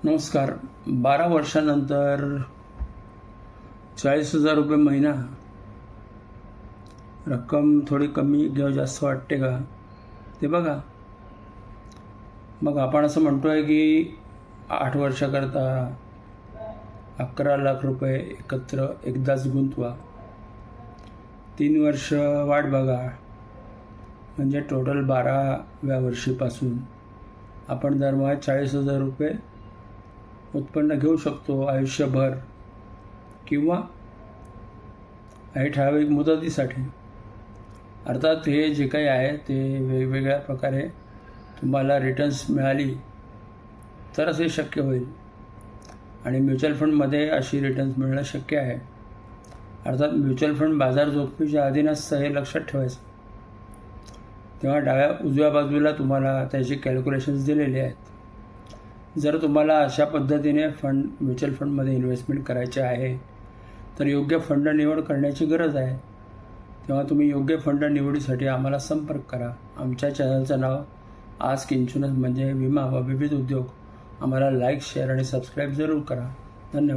नमस्कार. 12 वर्षानंतर 40,000 रुपये महिना, रक्कम थोडी कमी किंवा जास्त वाटते का ते बघा. मग आपण असं म्हणतो आहे की 8 वर्षाकरता 11 लाख रुपये एकत्र एकदाच गुंतवा, 3 वर्ष वाट बघा, म्हणजे टोटल 12व्या वर्षीपासून आपण दरमहा 40,000 रुपये उत्पन्न घेऊ शकतो आयुष्यभर, किंवा काही ठराविक मुदतीसाठी. अर्थात हे जे काही आहे ते वेगवेगळ्या प्रकारे तुम्हाला रिटर्न्स मिळाली तरच हे शक्य होईल, आणि म्युच्युअल फंडमध्ये अशी रिटर्न्स मिळणं शक्य आहे. अर्थात म्युच्युअल फंड बाजार जोखमीच्या अधीन असतं हे लक्षात ठेवायचं. तेव्हा उजव्या बाजूला तुम्हाला त्याची कॅल्क्युलेशन्स दिलेली आहेत. जर तुम्हाला अशा पद्धतीने म्युच्युअल फंडमध्ये इन्व्हेस्टमेंट करायचे आहे तर योग्य फंड निवड करण्याची गरज आहे. तेव्हा तुम्ही योग्य फंड निवडीसाठी आम्हाला संपर्क करा. आमच्या चॅनलचं नाव आस्क इन्शुरन्स म्हणजे विमा व विविध उद्योग. आम्हाला लाईक, शेअर आणि सबस्क्राईब जरूर करा. धन्यवाद.